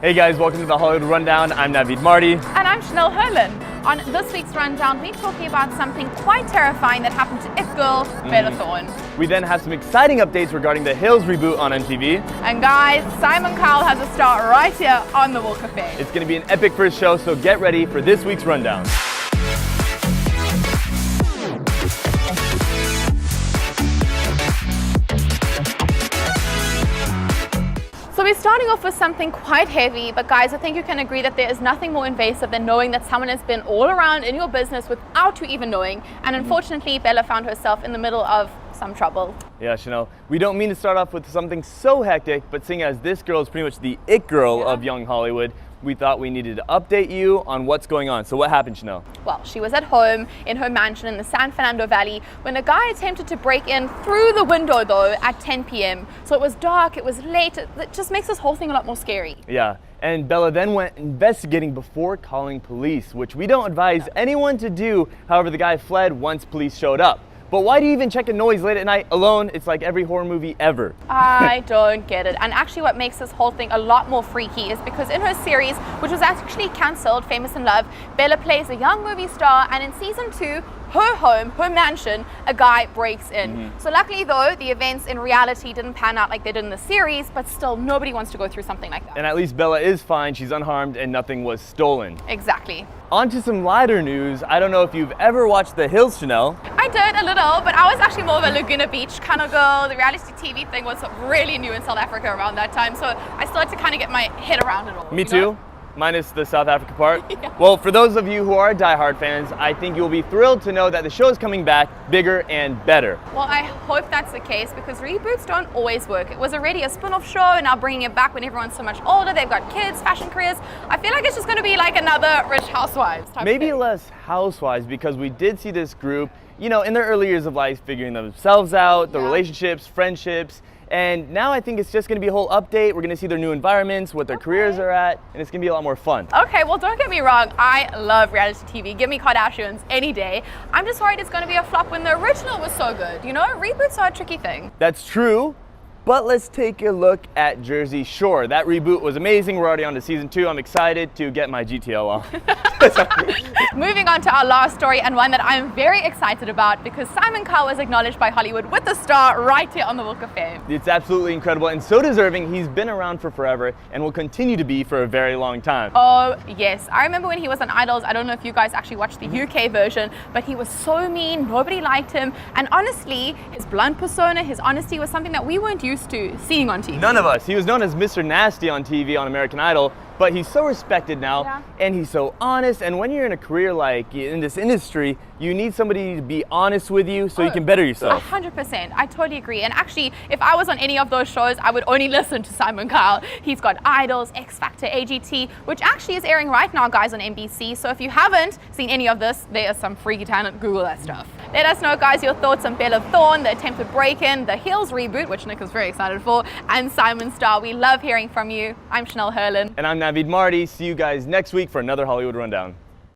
Hey guys, welcome to the Hollywood Rundown. I'm Naveed Mardi. And I'm Hurlin. On this week's Rundown, we're talking about something quite terrifying that happened to It Girl, Bella Thorne. We then have some exciting updates regarding the Hills reboot on MTV. And guys, Cowell has a star right here on the Walk of Fame. It's going to be an epic first show, so get ready for this week's Rundown. So we're starting off with something quite heavy, but guys, I think you can agree that there is nothing more invasive than knowing that someone has been all around in your business without you even knowing. And unfortunately, Bella found herself in the middle of some trouble. Yeah, Chanel, we don't mean to start off with something so hectic, but seeing as this girl is pretty much the it girl of young Hollywood, we thought we needed to update you on what's going on. So what happened, Chanel? Well, she was at home in her mansion in the San Fernando Valley when a guy attempted to break in through the window though at 10 p.m. So it was dark, it was late, it just makes this whole thing a lot more scary. Yeah, and Bella then went investigating before calling police, which we don't advise anyone to do. However, the guy fled once police showed up. But why do you even check a noise late at night alone? It's like every horror movie ever. I don't get it. And actually what makes this whole thing a lot more freaky is because in her series, which was actually cancelled, Famous in Love, Bella plays a young movie star, and in season 2, her home, her mansion, a guy breaks in. So luckily though, the events in reality didn't pan out like they did in the series, but still nobody wants to go through something like that. And at least Bella is fine, she's unharmed, and nothing was stolen. Exactly. On to some lighter news. I don't know if you've ever watched The Hills, Chanel. I did a little, but I was actually more of a Laguna Beach kind of girl. The reality TV thing was really new in South Africa around that time, so I started to kind of get my head around it all. Me too. Minus the South Africa part. Yeah. Well, for those of you who are diehard fans, I think you'll be thrilled to know that the show is coming back bigger and better. Well, I hope that's the case because reboots don't always work. It was already a spin-off show and now bringing it back when everyone's so much older, they've got kids, fashion careers. I feel like it's just going to be like another Rich Housewives type Maybe of thing. less housewives, because we did see this group, you know, in their early years of life figuring themselves out, the relationships, friendships. And now I think it's just going to be a whole update. We're going to see their new environments, what their careers are at, and it's going to be a lot more fun. Okay, well, don't get me wrong. I love reality TV. Give me Kardashians any day. I'm just worried it's going to be a flop when the original was so good. You know, reboots are a tricky thing. That's true. But let's take a look at Jersey Shore. That reboot was amazing. We're already on to season 2. I'm excited to get my GTL on. Moving on to our last story, and one that I'm very excited about because Cowell was acknowledged by Hollywood with the star right here on the Walk of Fame. It's absolutely incredible and so deserving. He's been around for forever and will continue to be for a very long time. Oh yes, I remember when he was on Idols. I don't know if you guys actually watched the UK version, but he was so mean, nobody liked him, and honestly, his blunt persona, his honesty was something that we weren't used to seeing on TV. None of us. He was known as Mr. Nasty on TV on American Idol, but he's so respected now, and he's so honest. And when you're in a career like in this industry, you need somebody to be honest with you so you can better yourself. 100%. I totally agree. And actually, if I was on any of those shows, I would only listen to Cowell. He's got Idols, X Factor, AGT, which actually is airing right now, guys, on NBC. So if you haven't seen any of this, there is some freaky talent. Google that stuff. Let us know, guys, your thoughts on Bella Thorne, the attempted break-in, the Hills reboot, which Nick is very excited for, and Simon Starr. We love hearing from you. I'm Hurlin. And I'm Naveed Mardi. See you guys next week for another Hollywood Rundown.